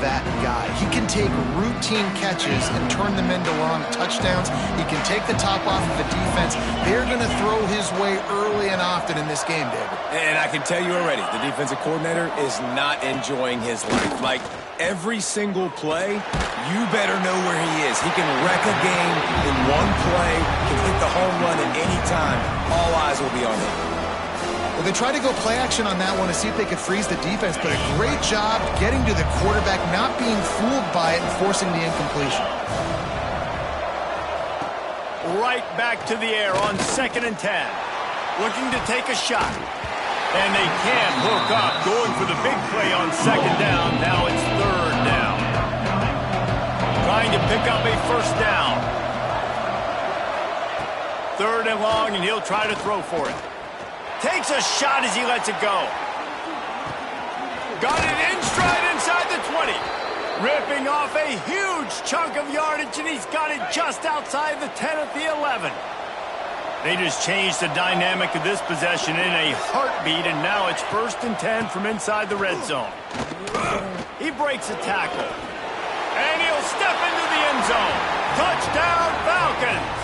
that guy. He can take routine catches and turn them into long touchdowns. He can take the top off of the defense. They're going to throw his way early and often in this game, David. And I can tell you already, the defensive coordinator is not enjoying his life. Like, every single play, you better know where he is. He can wreck a game in one play, can hit the home run at any time. All eyes will be on him. Well, they tried to go play action on that one to see if they could freeze the defense, but a great job getting to the quarterback, not being fooled by it and forcing the incompletion. Right back to the air on 2nd and 10. Looking to take a shot. And they can't hook up, going for the big play on 2nd down. Now it's 3rd down. Trying to pick up a 1st down. 3rd and long, and he'll try to throw for it. Takes a shot as he lets it go. Got it in stride inside the 20. Ripping off a huge chunk of yardage, and he's got it just outside the 10 at the 11. They just changed the dynamic of this possession in a heartbeat, and now it's 1st and 10 from inside the red zone. He breaks a tackle, and he'll step into the end zone. Touchdown, Falcons!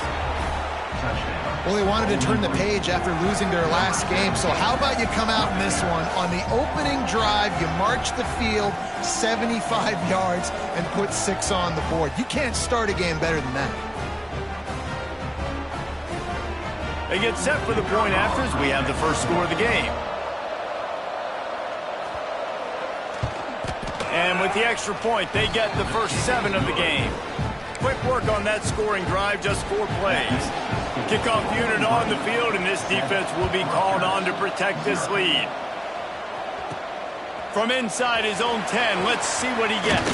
Well, they wanted to turn the page after losing their last game, so how about you come out in this one? On the opening drive, you march the field 75 yards and put 6 on the board. You can't start a game better than that. They get set for the point after as we have the first score of the game. And with the extra point, they get the first 7 of the game. Quick work on that scoring drive, just 4 plays. Kickoff unit on the field, and this defense will be called on to protect this lead. From inside his own 10, let's see what he gets.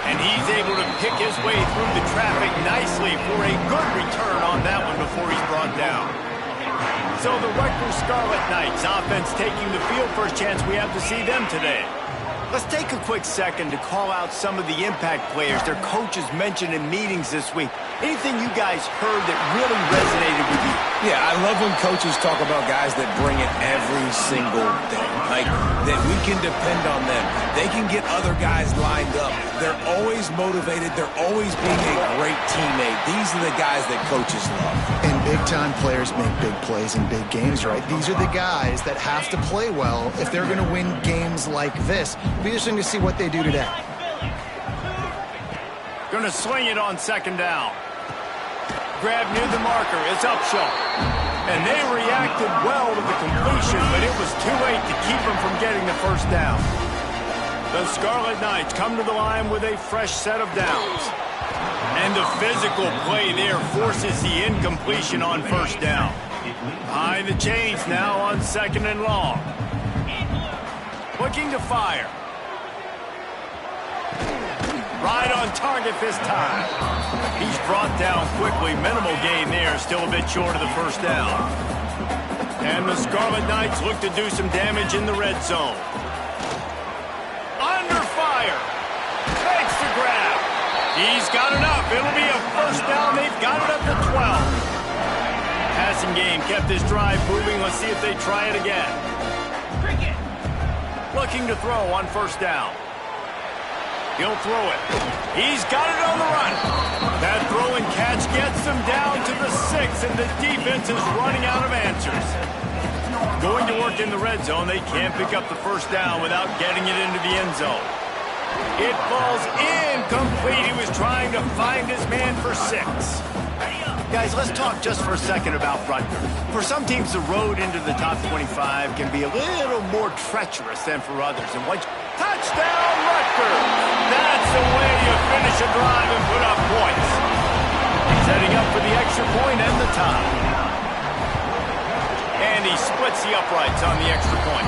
And he's able to pick his way through the traffic nicely for a good return on that one before he's brought down. So the Rutgers Scarlet Knights offense taking the field. First chance we have to see them today. Let's take a quick second to call out some of the impact players their coaches mentioned in meetings this week. Anything you guys heard that really resonated with you? Yeah, I love when coaches talk about guys that bring it every single day. Like, that we can depend on them. They can get other guys lined up. They're always motivated. They're always being a great teammate. These are the guys that coaches love. And big-time players make big plays in big games, right? These are the guys that have to play well if they're going to win games like this. It'll be interesting to see what they do today. Going to swing it on 2nd down. Grab near the marker. It's Upshaw. And they reacted well to the completion, but it was too late to keep them from getting the 1st down. The Scarlet Knights come to the line with a fresh set of downs. And the physical play there forces the incompletion on 1st down. Behind the chains now on 2nd and long. Looking to fire. Right on target this time. He's brought down quickly. Minimal gain there. Still a bit short of the 1st down. And the Scarlet Knights look to do some damage in the red zone. Under fire. Makes the grab. He's got enough. It'll be a 1st down. They've got it up to 12. Passing game kept this drive moving. Let's see if they try it again. Looking to throw on 1st down. He'll throw it. He's got it on the run. That throw and catch gets them down to the 6, and the defense is running out of answers. Going to work in the red zone. They can't pick up the 1st down without getting it into the end zone. It falls incomplete. He was trying to find his man for 6. Guys, let's talk just for a second about Rutgers. For some teams, the road into the top 25 can be a little more treacherous than for others. And what touchdown, Rutgers! That's the way you finish a drive and put up points. Setting up for the extra point and the tie. And he splits the uprights on the extra point.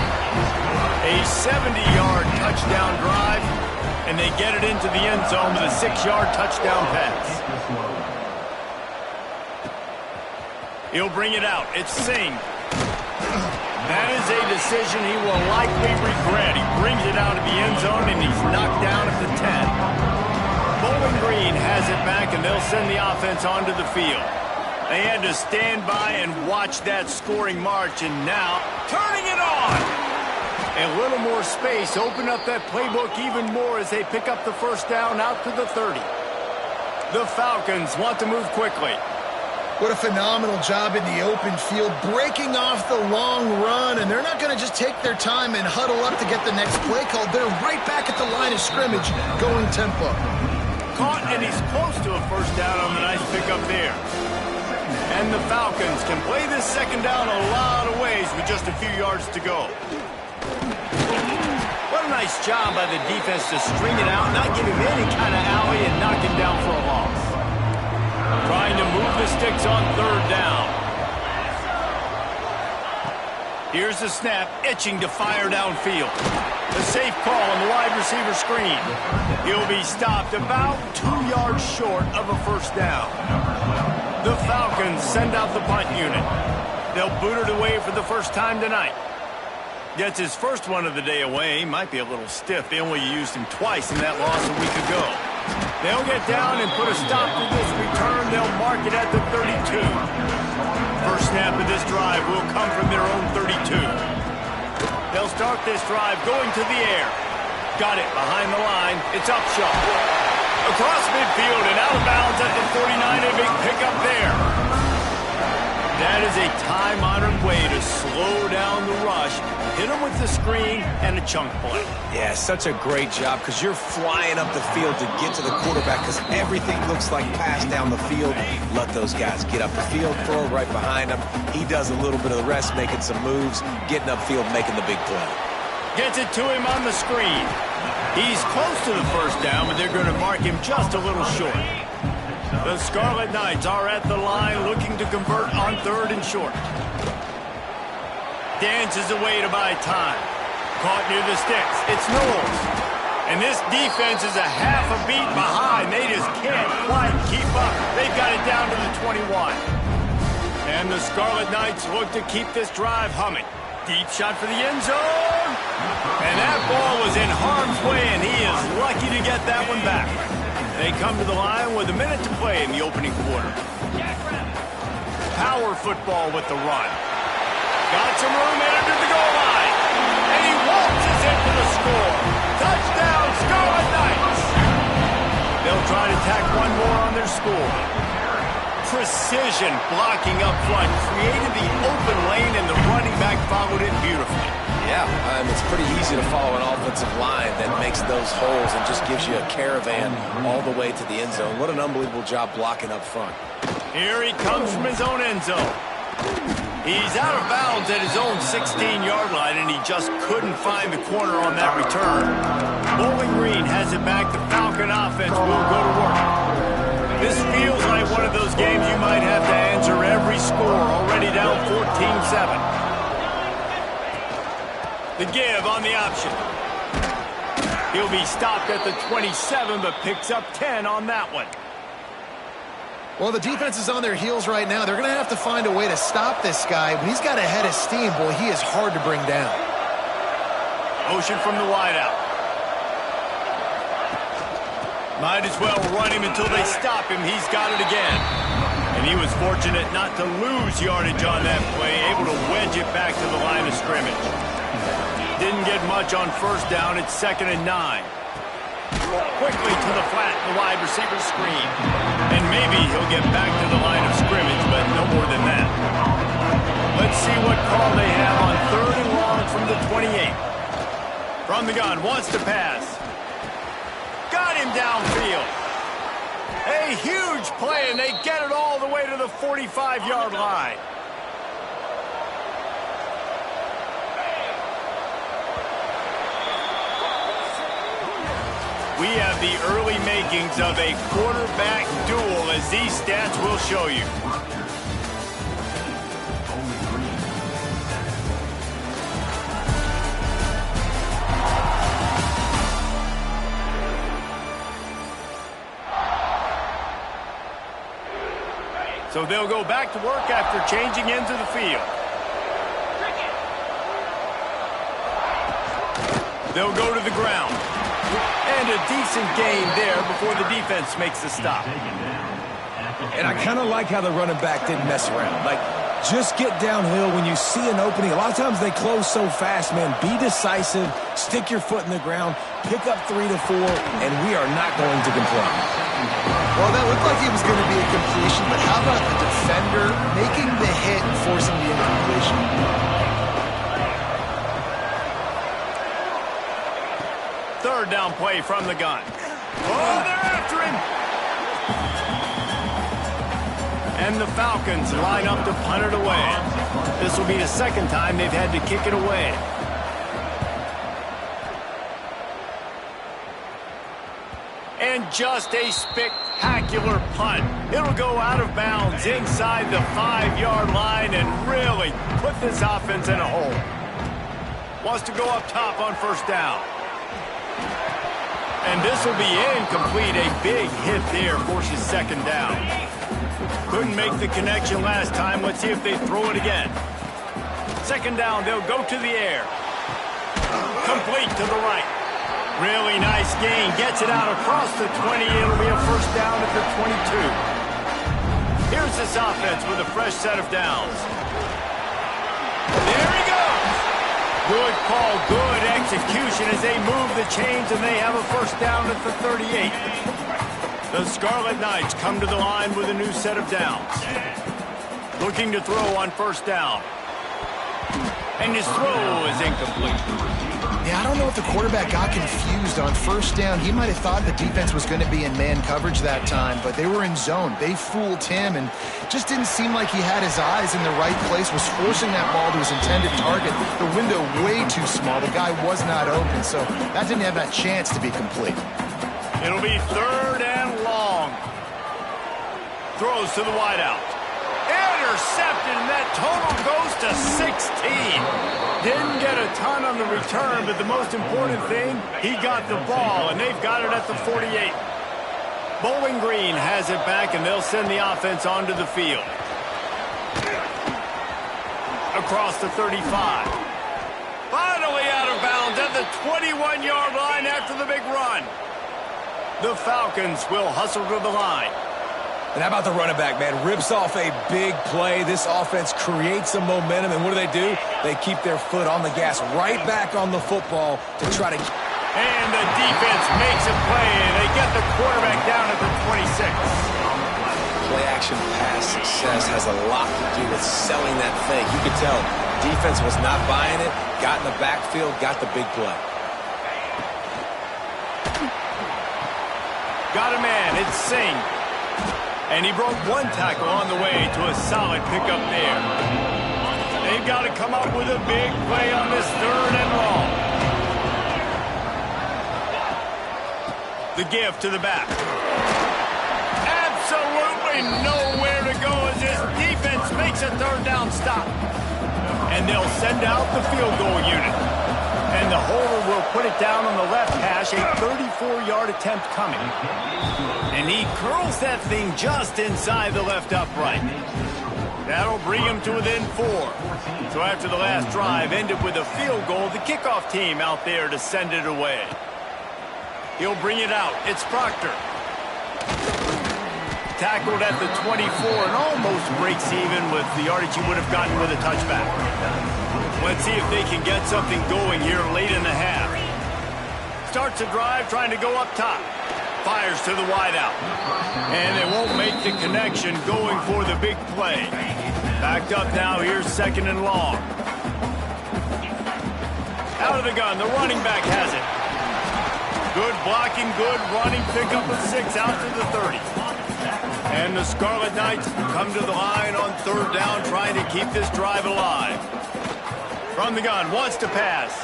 A 70-yard touchdown drive, and they get it into the end zone with a 6-yard touchdown pass. He'll bring it out. It's Singh. That is a decision he will likely regret. He brings it out of the end zone, and he's knocked down at the 10. Bowling Green has it back, and they'll send the offense onto the field. They had to stand by and watch that scoring march, and now turning it on. A little more space, open up that playbook even more as they pick up the first down out to the 30. The Falcons want to move quickly. What a phenomenal job in the open field, breaking off the long run, and they're not going to just take their time and huddle up to get the next play called. They're right back at the line of scrimmage, going tempo. Caught, and he's close to a first down on the nice pickup there. And the Falcons can play this second down a lot of ways with just a few yards to go. What a nice job by the defense to string it out, not give him any kind of alley, and knock him down for a loss. Trying to move the sticks on third down. Here's the snap, itching to fire downfield. The safe call on the wide receiver screen. He'll be stopped about 2 yards short of a first down. The Falcons send out the punt unit. They'll boot it away for the first time tonight. Gets his first one of the day away. Might be a little stiff. They only used him twice in that loss a week ago. They'll get down and put a stop to this return. They'll mark it at the 32. First snap of this drive will come from their own 32. They'll start this drive going to the air. Got it behind the line. It's Upshaw. Across midfield and out of bounds at the 49. A big pickup there. That is a time-honored way to slow down the rush, hit him with the screen, and a chunk play. Yeah, such a great job because you're flying up the field to get to the quarterback because everything looks like pass down the field. Let those guys get up the field, throw right behind him. He does a little bit of the rest, making some moves, getting upfield, making the big play. Gets it to him on the screen. He's close to the first down, but they're going to mark him just a little short. The Scarlet Knights are at the line looking to convert on third and short. Dances away to buy time. Caught near the sticks. It's Knowles. And this defense is a half a beat behind. They just can't quite keep up. They've got it down to the 21. And the Scarlet Knights look to keep this drive humming. Deep shot for the end zone. And that ball was in harm's way, and he is lucky to get that one back. They come to the line with a minute to play in the opening quarter. Power football with the run. Got some room entered to the goal line. And he waltzes in for the score. Touchdown, Scarlet Knights. They'll try to tack one more on their score. Precision blocking up front. Created the open lane, and the running back followed it beautifully. Yeah, it's pretty easy to follow an offensive line that makes those holes and just gives you a caravan all the way to the end zone. What an unbelievable job blocking up front. Here he comes from his own end zone. He's out of bounds at his own 16-yard line, and he just couldn't find the corner on that return. Bowling Green has it back. The Falcon offense will go to work. This feels like one of those games you might have to answer every score, already down 14-7. The give on the option. He'll be stopped at the 27, but picks up 10 on that one. Well, the defense is on their heels right now. They're going to have to find a way to stop this guy. When he's got a head of steam, boy, he is hard to bring down. Motion from the wideout. Might as well run him until they stop him. He's got it again. And he was fortunate not to lose yardage on that play, able to wedge it back to the line of scrimmage. Didn't get much on first down. It's 2nd and 9. Quickly to the flat, the wide receiver screen. And maybe he'll get back to the line of scrimmage, but no more than that. Let's see what call they have on 3rd and long from the 28. From the gun, wants to pass. Got him downfield. A huge play, and they get it all the way to the 45-yard line. We have the early makings of a quarterback duel, as these stats will show you. So they'll go back to work after changing into the field. They'll go to the ground. And a decent gain there before the defense makes the stop. And I kind of like how the running back didn't mess around. Like, Just get downhill when you see an opening. A lot of times they close so fast, man. Be decisive, stick your foot in the ground, pick up 3 to 4, and we are not going to complain. Well, that looked like it was going to be a completion, but how about the defender making the hit and forcing the incompletion? Third down play from the gun. Oh, they're after him. And the Falcons line up to punt it away. This will be the second time they've had to kick it away. And just a spectacular punt. It'll go out of bounds inside the 5-yard line and really put this offense in a hole. Wants to go up top on first down. And this will be incomplete. A big hit there forces second down. Couldn't make the connection last time. Let's see if they throw it again. Second down, they'll go to the air. Complete to the right. Really nice gain. Gets it out across the 20. It'll be a first down at the 22. Here's this offense with a fresh set of downs. There he goes. Good call, good execution as they move the chains, and they have a first down at the 38. The Scarlet Knights come to the line with a new set of downs. Looking to throw on first down. And his throw is incomplete. Yeah, I don't know if the quarterback got confused on first down. He might have thought the defense was going to be in man coverage that time, but they were in zone. They fooled him and just didn't seem like he had his eyes in the right place, was forcing that ball to his intended target. The window way too small. The guy was not open, so that didn't have that chance to be complete. It'll be third and long. Throws to the wideout. Intercepted, and that total goes to 16. Didn't get a ton on the return, but the most important thing, he got the ball, and they've got it at the 48. Bowling Green has it back, and they'll send the offense onto the field. Across the 35. Finally out of bounds at the 21-yard line after the big run. The Falcons will hustle to the line. And how about the running back, man? Rips off a big play. This offense creates some momentum, and what do? They keep their foot on the gas right back on the football to try to... And the defense makes a play, and they get the quarterback down at the 26. Play-action pass success has a lot to do with selling that thing. You could tell defense was not buying it, got in the backfield, got the big play. Got a man, it's Singh. And he broke one tackle on the way to a solid pickup there. They've got to come up with a big play on this third and long. The give to the back. Absolutely nowhere to go as this defense makes a third down stop. And they'll send out the field goal unit. And the holder will put it down on the left hash, a 34-yard attempt coming. And he curls that thing just inside the left upright. That'll bring him to within 4. So after the last drive ended with a field goal, the kickoff team out there to send it away. He'll bring it out. It's Proctor. Tackled at the 24 and almost breaks even with the yardage he would have gotten with a touchback. Let's see if they can get something going here late in the half. Starts a drive trying to go up top. Fires to the wideout. And they won't make the connection going for the big play. Backed up now, here's second and long. Out of the gun, the running back has it. Good blocking, good running, pickup of 6 out to the 30. And the Scarlet Knights come to the line on third down, trying to keep this drive alive. From the gun, wants to pass.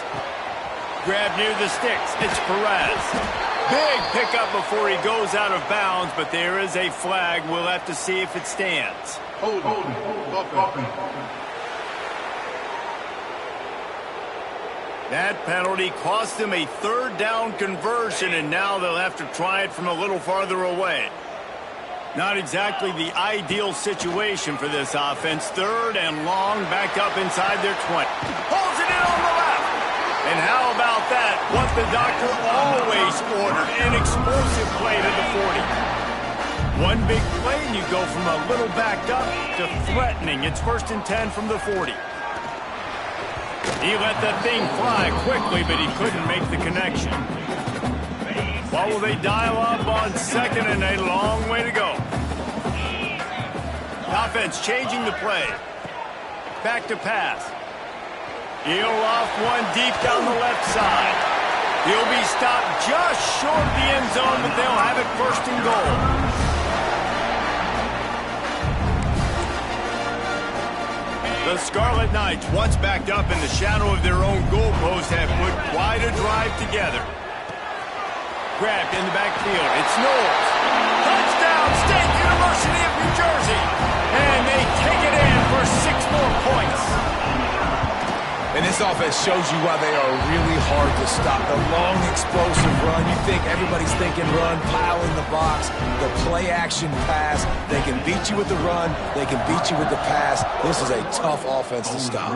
Grab near the sticks, it's Perez. Big pickup before he goes out of bounds, but there is a flag. We'll have to see if it stands. Hold. That penalty cost them a third down conversion, and now they'll have to try it from a little farther away. Not exactly the ideal situation for this offense. Third and long, back up inside their 20. Pulls it in on the left. And how about that? What the doctor always ordered, an explosive play to the 40. One big play, and you go from a little backed up to threatening. It's 1st and 10 from the 40. He let that thing fly quickly, but he couldn't make the connection. What will they dial up on 2nd and a long way to go? Offense changing the play. Back to pass. He'll off one deep down the left side. He'll be stopped just short of the end zone, but they'll have it 1st and goal. The Scarlet Knights, once backed up in the shadow of their own goalpost, have put quite a drive together. Grabbed in the backfield. It's Knowles. Touchdown, State University of New Jersey. And they take it in for 6 more points. And this offense shows you why they are really hard to stop. The long, explosive run. You think everybody's thinking run, pile in the box. The play-action pass. They can beat you with the run. They can beat you with the pass. This is a tough offense to stop.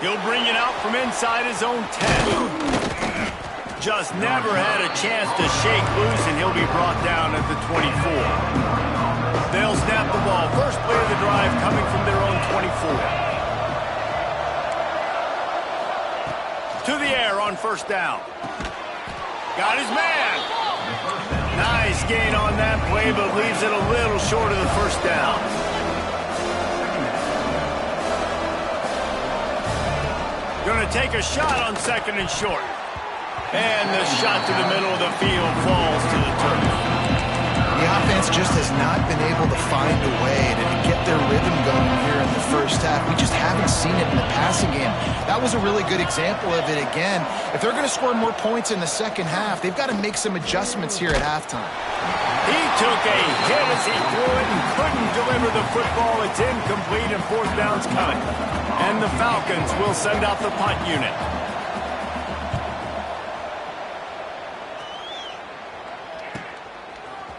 He'll bring it out from inside his own 10. Just never had a chance to shake loose, and he'll be brought down at the 24. They'll snap the ball. First play of the drive coming from their own 24. To the air on 1st down. Got his man. Nice gain on that play, but leaves it a little short of the 1st down. Going to take a shot on 2nd and short. And the shot to the middle of the field falls to the turf. The offense just has not been able to find a way to get their rhythm going here in the first half. We just haven't seen it in the passing game. That was a really good example of it again. If they're going to score more points in the second half, they've got to make some adjustments here at halftime. He took a hit as he threw it and couldn't deliver the football. It's incomplete and 4th down's coming. And the Falcons will send out the punt unit.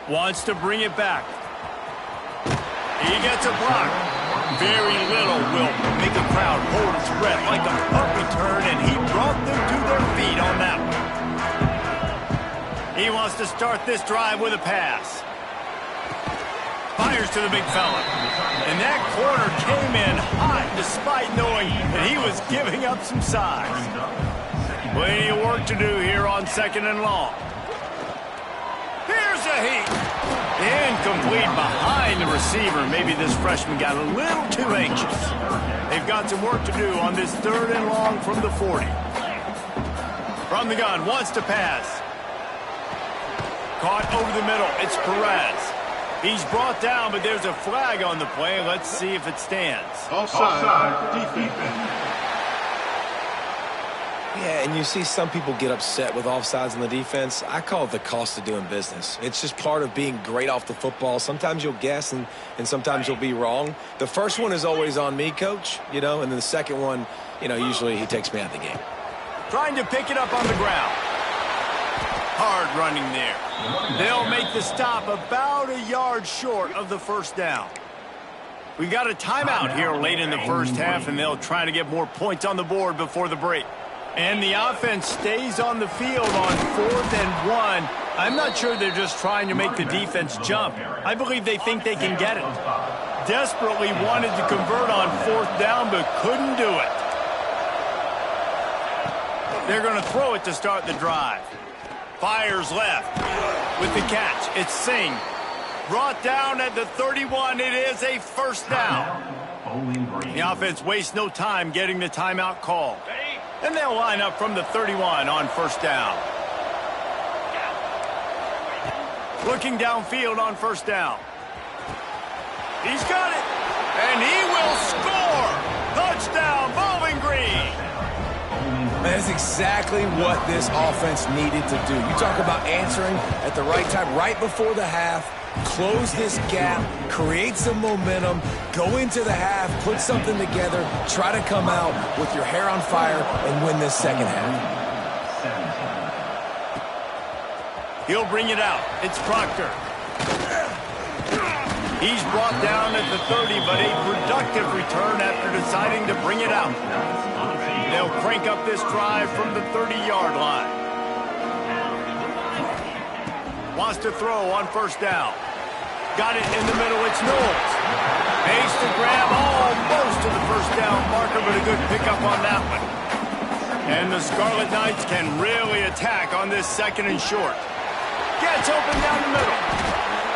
Wants to bring it back. He gets a block. Very little will make a crowd hold its breath like a punt return, and he brought them to their feet on that one. He wants to start this drive with a pass. Fires to the big fella. And that corner came in hot despite knowing that he was giving up some size. Plenty of work to do here on 2nd and long. Here's a heat. Incomplete behind the receiver. Maybe this freshman got a little too anxious. They've got some work to do on this 3rd and long from the 40. From the gun, wants to pass. Caught over the middle. It's Perez. He's brought down, but there's a flag on the play. Let's see if it stands. Offside. Defense. Yeah, and you see some people get upset with offsides on the defense. I call it the cost of doing business. It's just part of being great off the football. Sometimes you'll guess and sometimes you'll be wrong. The first one is always on me, Coach, and then the second one, usually he takes me out of the game. Trying to pick it up on the ground. Hard running there. They'll make the stop about a yard short of the 1st down. We've got a timeout here late in the first half, and they'll try to get more points on the board before the break. And the offense stays on the field on 4th and 1. I'm not sure they're just trying to make the defense jump. I believe they think they can get it. Desperately wanted to convert on 4th down, but couldn't do it. They're going to throw it to start the drive. Fires left with the catch. It's Singh. Brought down at the 31. It is a 1st down. The offense wastes no time getting the timeout call. And they'll line up from the 31 on 1st down. Looking downfield on 1st down. He's got it. And he will score. Touchdown, Bowling Green. That's exactly what this offense needed to do. You talk about answering at the right time, right before the half. Close this gap, create some momentum, go into the half, put something together, try to come out with your hair on fire and win this second half. He'll bring it out. It's Proctor. He's brought down at the 30, but a productive return after deciding to bring it out. They'll crank up this drive from the 30-yard line. Wants to throw on first down. Got it in the middle. It's Knowles. Makes the grab almost to the first down marker, but a good pickup on that one. And the Scarlet Knights can really attack on this 2nd and short. Gets open down the middle.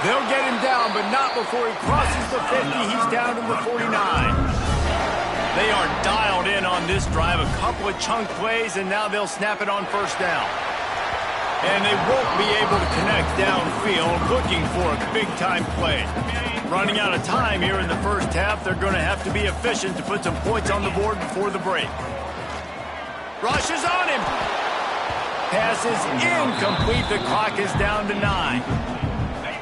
They'll get him down, but not before he crosses the 50. He's down to the 49. They are dialed in on this drive. A couple of chunk plays, and now they'll snap it on first down. And they won't be able to connect downfield, looking for a big-time play. Running out of time here in the first half, they're going to have to be efficient to put some points on the board before the break. Rushes on him. Pass is incomplete. The clock is down to 9.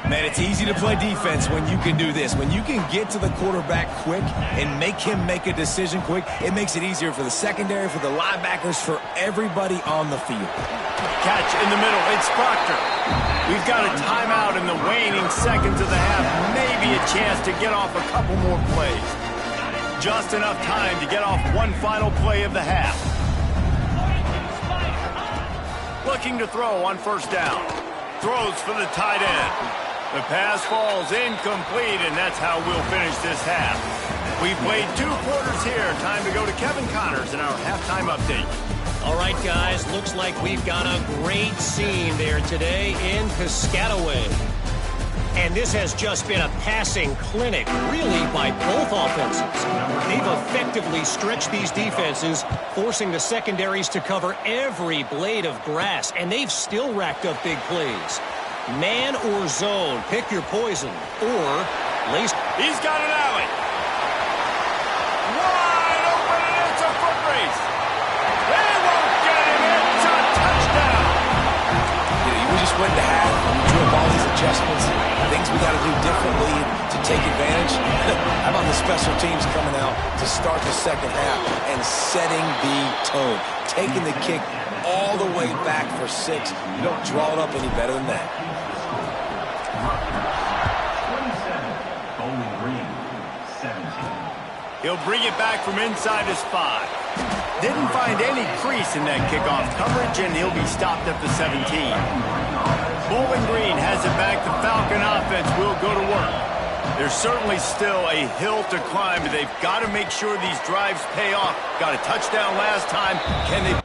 Man, it's easy to play defense when you can do this. When you can get to the quarterback quick and make him make a decision quick, it makes it easier for the secondary, for the linebackers, for everybody on the field. Catch in the middle. It's Proctor. We've got a timeout in the waning seconds of the half. Maybe a chance to get off a couple more plays. Just enough time to get off one final play of the half. Looking to throw on first down. Throws for the tight end. The pass falls incomplete, and that's how we'll finish this half. We've played 2 quarters here. Time to go to Kevin Connors in our halftime update. All right, guys, looks like we've got a great scene there today in Piscataway. And this has just been a passing clinic, really, by both offenses. They've effectively stretched these defenses, forcing the secondaries to cover every blade of grass, and they've still racked up big plays. Man or zone, pick your poison, or lace. He's got an alley. Wide open, and it's a foot race. They won't get him. It's a touchdown. We just went to half. We drew up all these adjustments, things we got to do differently to take advantage. How about the special teams coming out to start the second half and setting the tone, taking the kick all the way back for 6. You don't draw it up any better than that. He'll bring it back from inside his 5. Didn't find any crease in that kickoff coverage, and he'll be stopped at the 17. Bowling Green has it back. The Falcon offense will go to work. There's certainly still a hill to climb, but they've got to make sure these drives pay off. Got a touchdown last time. Can they...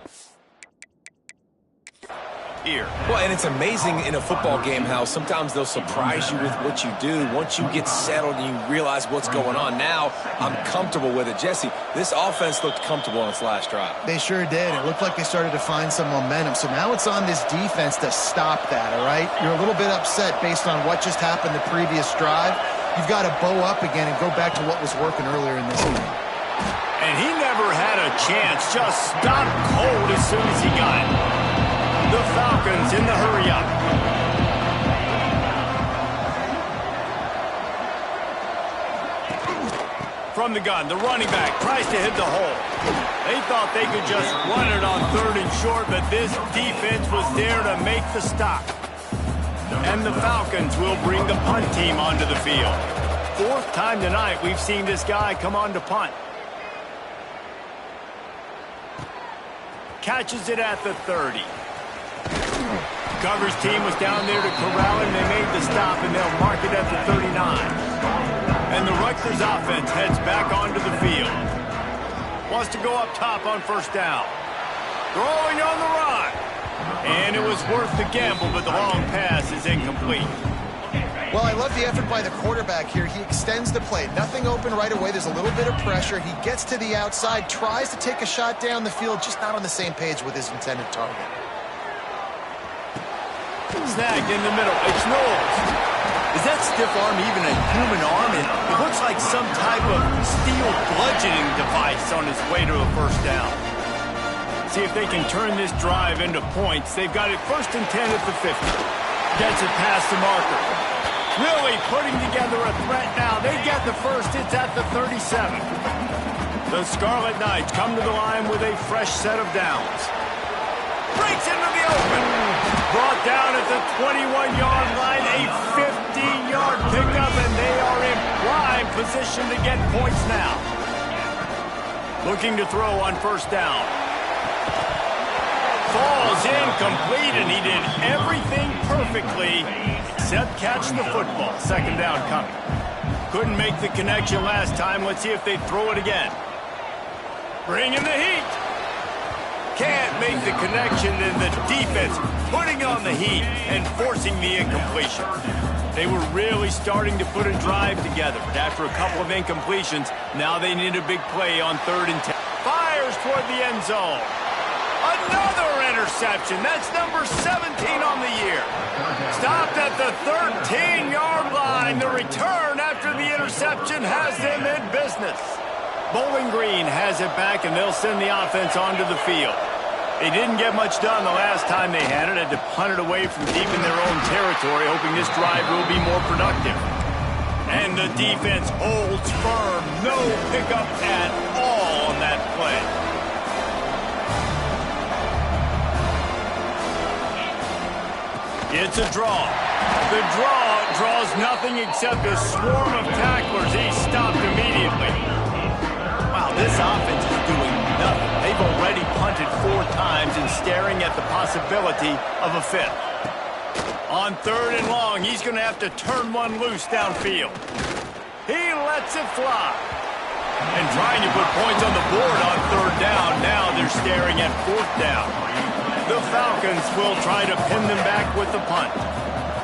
Here. Well, and it's amazing in a football game how sometimes they'll surprise you with what you do. Once you get settled and you realize what's going on, now I'm comfortable with it. Jesse, this offense looked comfortable on its last drive. They sure did. It looked like they started to find some momentum. So now it's on this defense to stop that, all right? You're a little bit upset based on what just happened the previous drive. You've got to bow up again and go back to what was working earlier in this game. And he never had a chance. Just stopped cold as soon as he got it. The Falcons in the hurry-up. From the gun, the running back tries to hit the hole. They thought they could just run it on 3rd and short, but this defense was there to make the stop. And the Falcons will bring the punt team onto the field. 4th time tonight we've seen this guy come on to punt. Catches it at the 30. Coverage team was down there to corral him. They made the stop, and they'll mark it at the 39. And the Rutgers offense heads back onto the field. Wants to go up top on first down. Throwing on the run. And it was worth the gamble, but the long pass is incomplete. Well, I love the effort by the quarterback here. He extends the play. Nothing open right away. There's a little bit of pressure. He gets to the outside, tries to take a shot down the field, just not on the same page with his intended target. Snagged in the middle. It's Knowles. Is that stiff arm even a human arm? It looks like some type of steel bludgeoning device on his way to a first down. See if they can turn this drive into points. They've got it 1st and 10 at the 50. Gets it past the marker. Really putting together a threat now. They get the first. It's at the 37. The Scarlet Knights come to the line with a fresh set of downs. Breaks into the open. Brought down at the 21-yard line. A 15-yard pickup, and they are in prime position to get points now. Looking to throw on first down. falls incomplete, and he did everything perfectly except catch the football. Second down coming. Couldn't make the connection last time. Let's see if they throw it again. Bringing the heat. Can't make the connection, and the defense putting on the heat and forcing the incompletion. They were really starting to put a drive together, but after a couple of incompletions, now they need a big play on 3rd and 10. Fires toward the end zone. Another interception. That's number 17 on the year. Stopped at the 13-yard line. The return after the interception has them in business. Bowling Green has it back, and they'll send the offense onto the field. They didn't get much done the last time they had it. Had to punt it away from deep in their own territory, hoping this drive will be more productive. And the defense holds firm. No pickup at all on that play. It's a draw. The draw draws nothing except a swarm of tacklers. He's stopped immediately. Wow, this offense is doing nothing. They've already punted 4 times and staring at the possibility of a 5th. On 3rd and long, he's going to have to turn one loose downfield. He lets it fly. And trying to put points on the board on 3rd down. Now they're staring at 4th down. The Falcons will try to pin them back with the punt.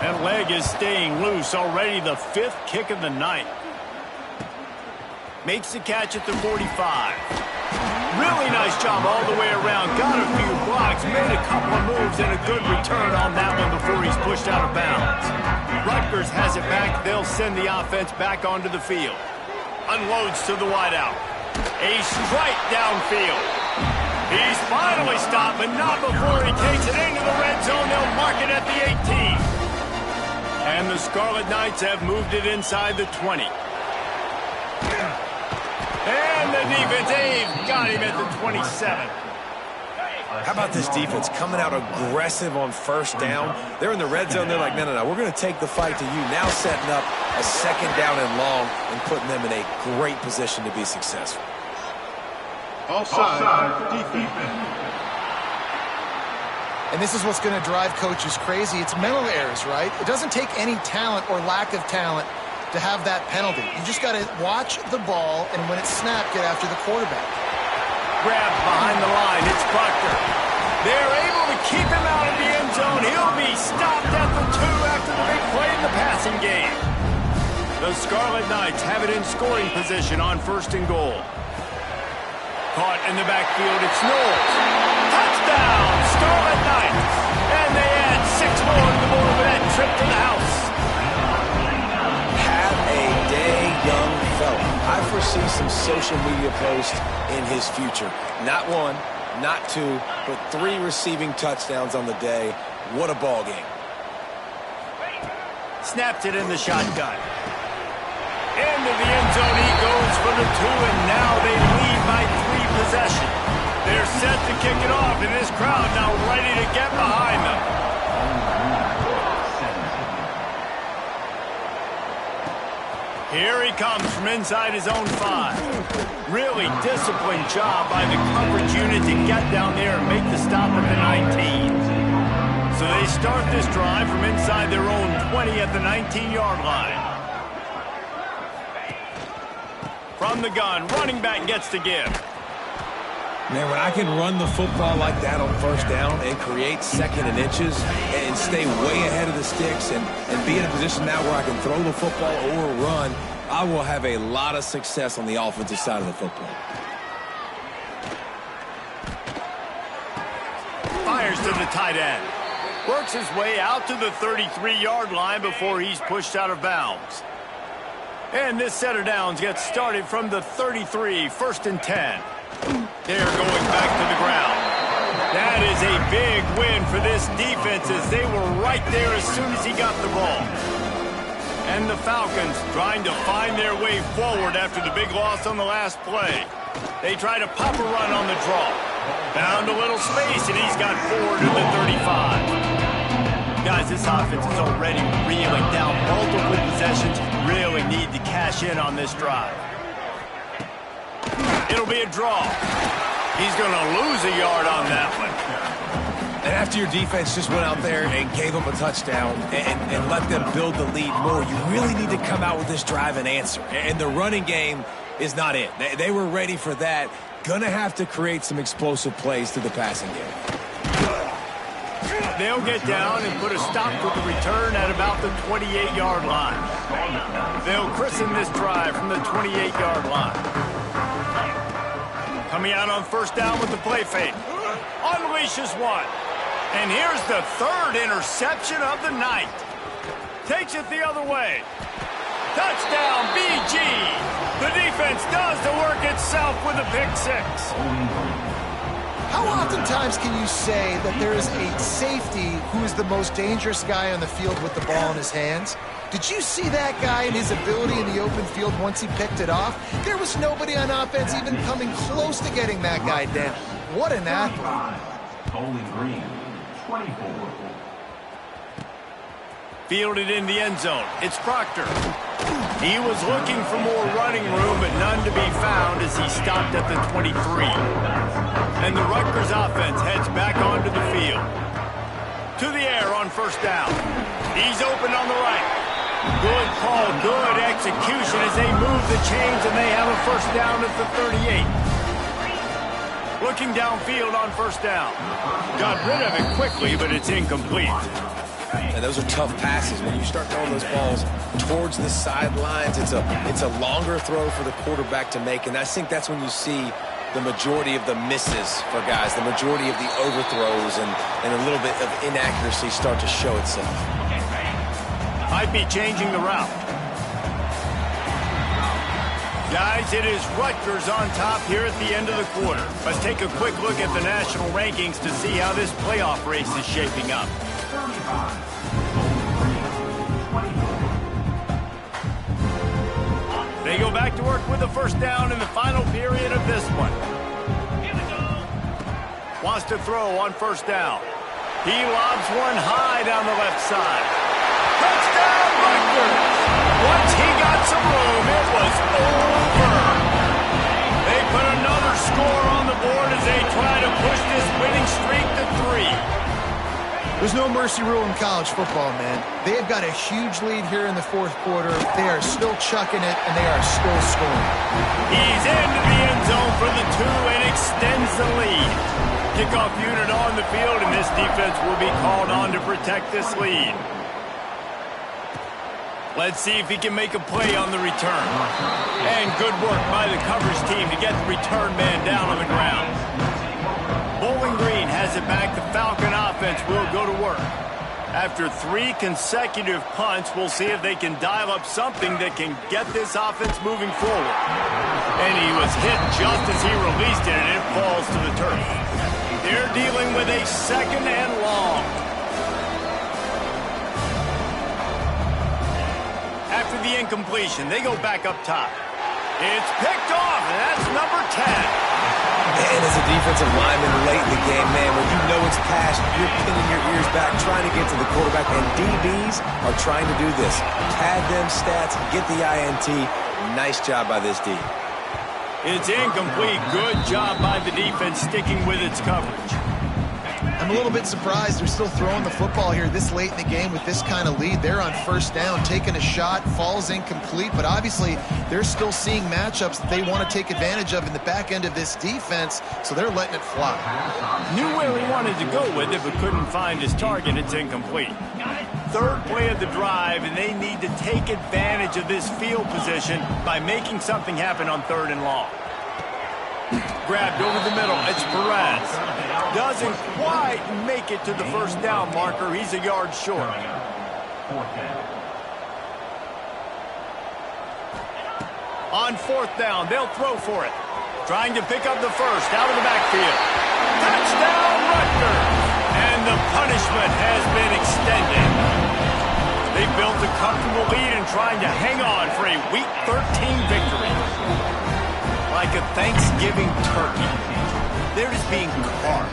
That leg is staying loose. Already the 5th kick of the night. Makes the catch at the 45. Really nice job all the way around. Got a few blocks, made a couple of moves, and a good return on that one before he's pushed out of bounds. Rutgers has it back. They'll send the offense back onto the field. Unloads to the wideout. A strike downfield. He's finally stopped, but not before he takes it into the red zone. They'll mark it at the 18. And the Scarlet Knights have moved it inside the 20. And the defense, they've got him at the 27. How about this defense coming out aggressive on 1st down? They're in the red zone. They're like, no, we're going to take the fight to you. Now setting up a 2nd down and long and putting them in a great position to be successful. Offside, defense. And this is what's going to drive coaches crazy. It's mental errors, right? It doesn't take any talent or lack of talent to have that penalty. You just got to watch the ball, and when it's snapped, get after the quarterback. Grab behind the line. It's Proctor. They're able to keep him out of the end zone. He'll be stopped at the 2 after the big play in the passing game. The Scarlet Knights have it in scoring position on 1st and goal. Caught in the backfield, it's Knowles. Touchdown, Scarlet Knights. And they add 6 more to the board with that trip to the house. Have a day, young fella. I foresee some social media posts in his future. Not 1, not 2, but 3 receiving touchdowns on the day. What a ball game. Snapped it in the shotgun. Into the end zone he goes for the 2, and now they lead by 3 possessions. They're set to kick it off, and this crowd now ready to get behind them. Here he comes from inside his own 5. Really disciplined job by the coverage unit to get down there and make the stop at the 19. So they start this drive from inside their own 20 at the 19-yard line. From the gun, running back gets to give. Man, when I can run the football like that on 1st down and create 2nd and inches and stay way ahead of the sticks and be in a position now where I can throw the football or run, I will have a lot of success on the offensive side of the football. Fires to the tight end. Works his way out to the 33-yard line before he's pushed out of bounds. And this set of downs gets started from the 33, 1st and 10. They're going back to the ground. That is a big win for this defense as they were right there as soon as he got the ball. And the Falcons trying to find their way forward after the big loss on the last play. They try to pop a run on the draw. Found a little space, and he's got 4 to the 35. Guys, this offense is already reeling down multiple possessions. Really need to cash in on this drive. It'll be a draw. He's going to lose a yard on that one. And after your defense just went out there and gave them a touchdown and let them build the lead more, you really need to come out with this drive and answer. And the running game is not it. They were ready for that. Gonna have to create some explosive plays through the passing game. They'll get down and put a stop to the return at about the 28-yard line. They'll christen this drive from the 28-yard line. Coming out on first down with the play fake. Unleashes one. And here's the third interception of the night. Takes it the other way. Touchdown, BG. The defense does the work itself with a pick six. How oftentimes can you say that there is a safety who is the most dangerous guy on the field with the ball in his hands? Did you see that guy and his ability in the open field once he picked it off? There was nobody on offense even coming close to getting that guy down. What an athlete. Bowling Green, 24. Fielded in the end zone. It's Proctor. He was looking for more running room, but none to be found as he stopped at the 23. And the Rutgers offense heads back onto the field. To the air on first down. He's open on the right. Good call, good execution as they move the chains, and they have a first down at the 38. Looking downfield on first down. Got rid of it quickly, but it's incomplete. And those are tough passes. When you start throwing those balls towards the sidelines, it's a longer throw for the quarterback to make, and I think that's when you see the majority of the misses for guys, the majority of the overthrows and a little bit of inaccuracy start to show itself. Might be changing the route. Guys, it is Rutgers on top here at the end of the quarter. Let's take a quick look at the national rankings to see how this playoff race is shaping up. They go back to work with the first down in the final period of this one. Wants to throw on first down. He lobs one high down the left side. Touchdown, Rutgers! Once he got some room, it was over. They put another score on the board as they try to push this winning streak to 3. There's no mercy rule in college football, man. They've got a huge lead here in the fourth quarter. They are still chucking it, and they are still scoring. He's into the end zone for the 2 and extends the lead. Kickoff unit on the field, and this defense will be called on to protect this lead. Let's see if he can make a play on the return. And good work by the coverage team to get the return man down on the ground. Bowling Green has it back. The Falcon offense will go to work. After 3 consecutive punts, we'll see if they can dial up something that can get this offense moving forward. And he was hit just as he released it, and it falls to the turf. They're dealing with a second and long. After the incompletion, they go back up top. It's picked off, and that's number 10. And as a defensive lineman late in the game, man, when you know it's past, you're pinning your ears back, trying to get to the quarterback, and DBs are trying to do this. Pad them stats, get the INT. Nice job by this D. It's incomplete. Good job by the defense sticking with its coverage. I'm a little bit surprised they're still throwing the football here this late in the game with this kind of lead. They're on first down, taking a shot, falls incomplete, but obviously they're still seeing matchups that they want to take advantage of in the back end of this defense, so they're letting it fly. Knew where he wanted to go with it, but couldn't find his target. It's incomplete. Third play of the drive, and they need to take advantage of this field position by making something happen on 3rd and long. Grabbed over the middle. It's Perez. Doesn't quite make it to the first down marker. He's a yard short. On 4th down, they'll throw for it. Trying to pick up the first out of the backfield. Touchdown, Rutgers! And the punishment has been extended. They built a comfortable lead and trying to hang on for a Week 13 victory. Like a Thanksgiving turkey. They're just being carved.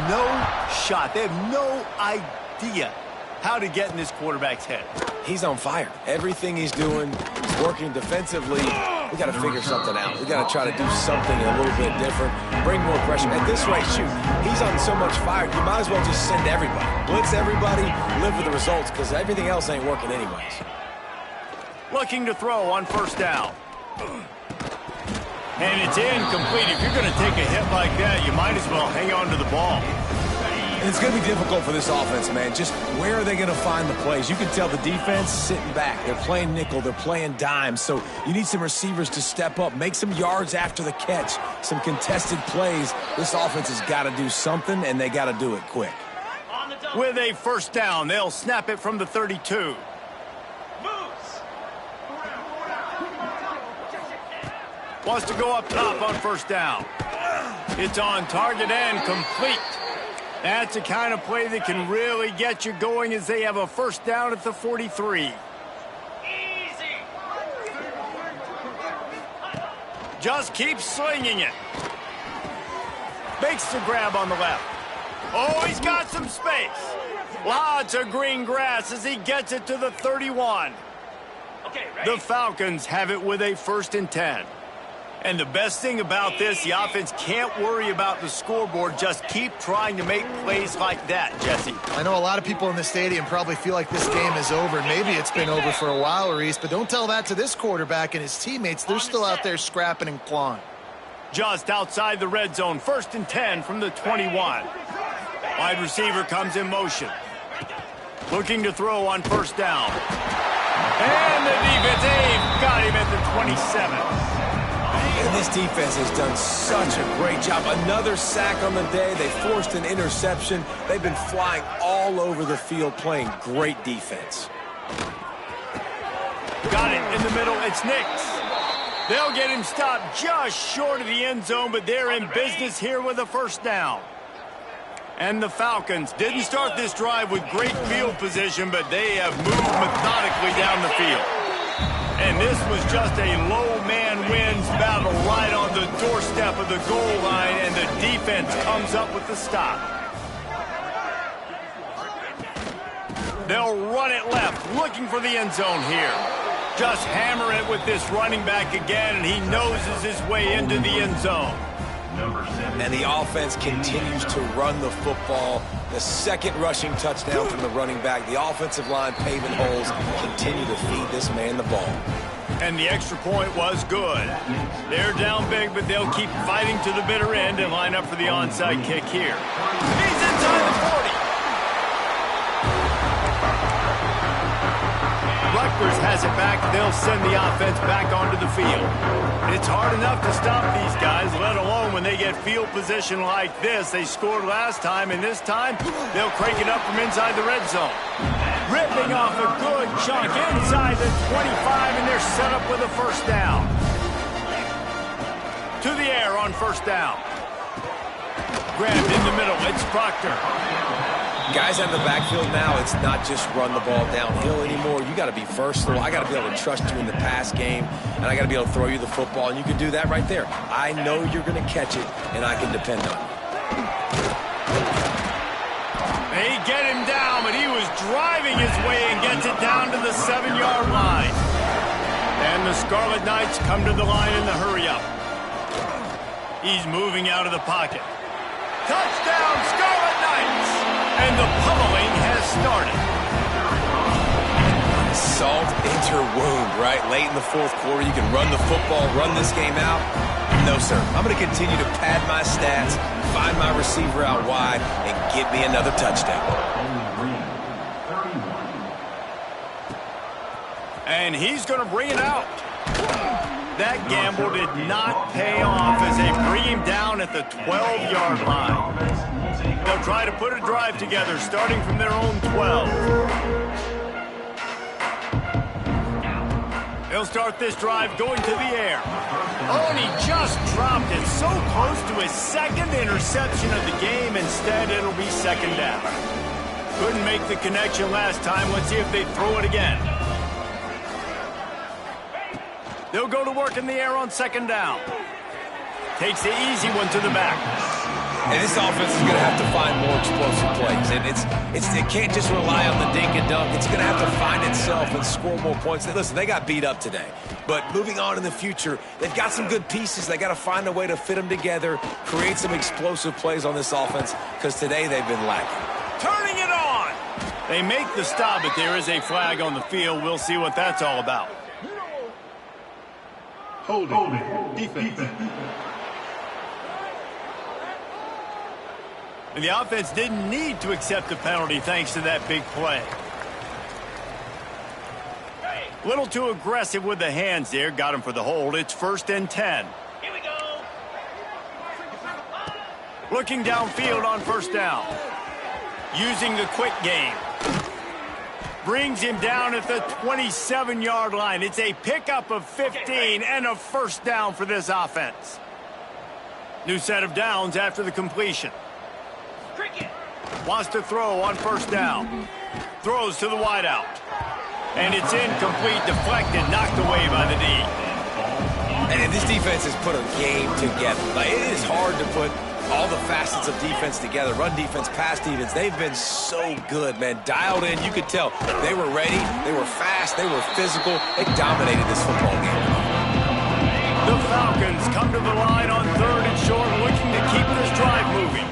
No shot. They have no idea how to get in this quarterback's head. He's on fire. Everything he's doing, he's working defensively. We got to figure something out. We got to try to do something a little bit different, bring more pressure. At this rate, shoot, he's on so much fire, you might as well just send everybody. Blitz everybody, live with the results, because everything else ain't working anyways. Looking to throw on first down. And it's incomplete. If you're going to take a hit like that, you might as well hang on to the ball. And it's going to be difficult for this offense, man. Just where are they going to find the plays? You can tell the defense sitting back. They're playing nickel. They're playing dime. So you need some receivers to step up, make some yards after the catch, some contested plays. This offense has got to do something, and they got to do it quick. With a first down, they'll snap it from the 32. Wants to go up top on first down. It's on target and complete. That's the kind of play that can really get you going as they have a first down at the 43. Easy. Just keep slinging it. Makes the grab on the left. Oh, he's got some space. Lots of green grass as he gets it to the 31. Okay, ready? The Falcons have it with a 1st and 10. And the best thing about this, the offense can't worry about the scoreboard. Just keep trying to make plays like that, Jesse. I know a lot of people in the stadium probably feel like this game is over. Maybe it's been over for a while, Reese, but don't tell that to this quarterback and his teammates. They're still out there scrapping and clawing. Just outside the red zone, 1st and 10 from the 21. Wide receiver comes in motion. Looking to throw on first down. And the defense, they've got him at the 27. And this defense has done such a great job. Another sack on the day. They forced an interception. They've been flying all over the field playing great defense. Got it in the middle. It's Nix. They'll get him stopped just short of the end zone, but they're in business here with a first down. And the Falcons didn't start this drive with great field position, but they have moved methodically down the field. And this was just a low man wins battle right on the doorstep of the goal line, and the defense comes up with the stop. They'll run it left, looking for the end zone here. Just hammer it with this running back again, and he noses his way into the end zone. And the offense continues to run the football. The second rushing touchdown from the running back. The offensive line paving holes. Continue to feed this man the ball. And the extra point was good. They're down big, but they'll keep fighting to the bitter end and line up for the onside kick here. He's inside the 40. Rutgers has it back. They'll send the offense back onto the field. It's hard enough to stop these guys, let alone when they get field position like this. They scored last time, and this time they'll crank it up from inside the red zone. Ripping off a good chunk inside the 25, and they're set up with a first down. To the air on first down. Grabbed in the middle. It's Proctor. Guys out of the backfield now, it's not just run the ball downhill anymore. You got to be versatile. I got to be able to trust you in the pass game, and I got to be able to throw you the football, and you can do that right there. I know you're going to catch it, and I can depend on you. They get him down, but he was driving his way and gets it down to the 7-yard line. And the Scarlet Knights come to the line in the hurry-up. He's moving out of the pocket. Touchdown, Scarlet Knights! And the pummeling has started. Salt into wound, right? Late in the fourth quarter, you can run the football, run this game out. No, sir. I'm going to continue to pad my stats, find my receiver out wide, and get me another touchdown. And he's going to bring it out. That gamble did not pay off as they bring him down at the 12-yard line. They'll try to put a drive together, starting from their own 12. They'll start this drive going to the air. Oh, and he just dropped it so close to his second interception of the game. Instead, it'll be second down. Couldn't make the connection last time. Let's see if they throw it again. They'll go to work in the air on second down. Takes the easy one to the back. And this offense is going to have to find more explosive plays. And it can't just rely on the dink and dunk. It's going to have to find itself and score more points. Listen, they got beat up today. But moving on in the future, they've got some good pieces. They got to find a way to fit them together, create some explosive plays on this offense, because today they've been lacking. Turning it on. They make the stop, but there is a flag on the field. We'll see what that's all about. Holding. Defense. And the offense didn't need to accept the penalty thanks to that big play. A little too aggressive with the hands there. Got him for the hold. It's 1st and 10. Here we go. Looking downfield on 1st down. Using the quick game. Brings him down at the 27-yard line. It's a pickup of 15 and a 1st down for this offense. New set of downs after the completion. Wants to throw on 1st down. Throws to the wideout. And it's incomplete, deflected, knocked away by the D. And this defense has put a game together. Like, it is hard to put all the facets of defense together. Run defense, pass defense. They've been so good, man. Dialed in. You could tell they were ready. They were fast. They were physical. They dominated this football game. The Falcons come to the line on 3rd and short, looking to keep this drive moving.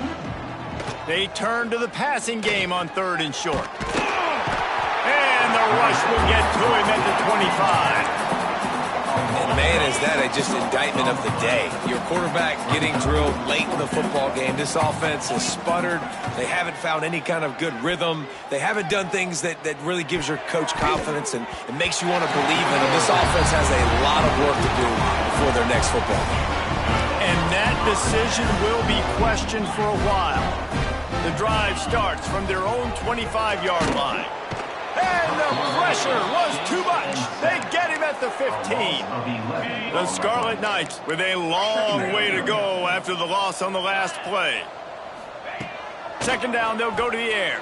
They turn to the passing game on 3rd and short. And the rush will get to him at the 25. And man, is that just indictment of the day. Your quarterback getting drilled late in the football game. This offense has sputtered. They haven't found any kind of good rhythm. They haven't done things that really gives your coach confidence and makes you want to believe in them. This offense has a lot of work to do before their next football game. And that decision will be questioned for a while. The drive starts from their own 25-yard line. And the pressure was too much. They get him at the 15. The Scarlet Knights with a long way to go after the loss on the last play. 2nd down, they'll go to the air.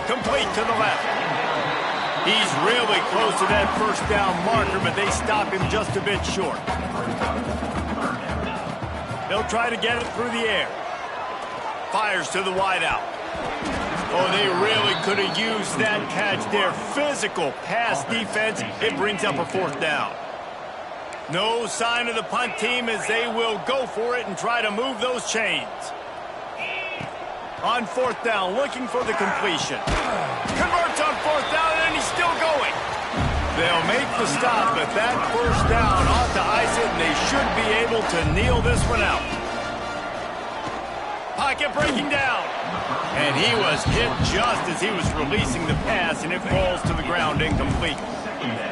Complete to the left. He's really close to that 1st down marker, but they stop him just a bit short. They'll try to get it through the air. Fires to the wideout. Oh, they really could have used that catch there. Physical pass defense. It brings up a 4th down. No sign of the punt team as they will go for it and try to move those chains. On 4th down, looking for the completion. Converts on 4th down, and he's still going. They'll make the stop, but that 1st down ought to ice it, and they should be able to kneel this one out. Pocket breaking down. And he was hit just as he was releasing the pass, and it falls to the ground incomplete.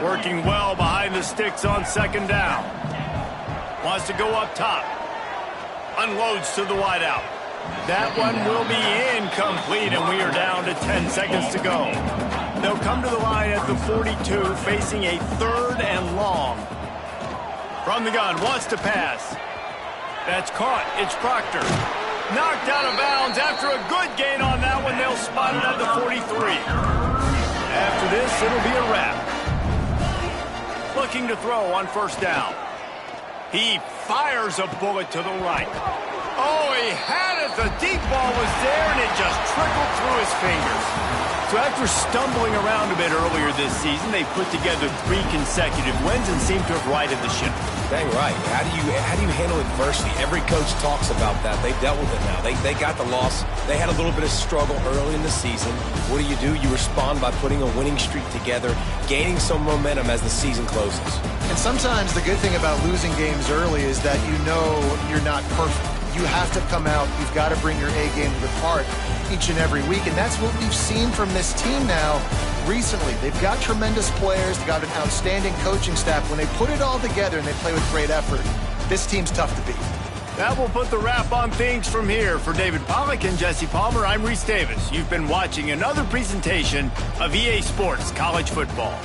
Working well behind the sticks on 2nd down. Wants to go up top. Unloads to the wideout. That one will be incomplete, and we are down to 10 seconds to go. They'll come to the line at the 42, facing a 3rd and long. From the gun, wants to pass. That's caught. It's Proctor. Knocked out of bounds after a good gain on that one. They'll spot it at the 43. After this, it'll be a wrap. Looking to throw on 1st down. He fires a bullet to the right. Oh, he had it. The deep ball was there, and it just trickled through his fingers. So after stumbling around a bit earlier this season, they put together 3 consecutive wins and seem to have righted the ship. Dang right. How do you handle adversity? Every coach talks about that. They've dealt with it now. They got the loss. They had a little bit of struggle early in the season. What do? You respond by putting a winning streak together, gaining some momentum as the season closes. And sometimes the good thing about losing games early is that you know you're not perfect. You have to come out. You've got to bring your A game to the part each and every week. And that's what we've seen from this team now recently. They've got tremendous players. They've got an outstanding coaching staff. When they put it all together and they play with great effort, this team's tough to beat. That will put the wrap on things from here. For David Pollack and Jesse Palmer, I'm Reese Davis. You've been watching another presentation of EA Sports College Football.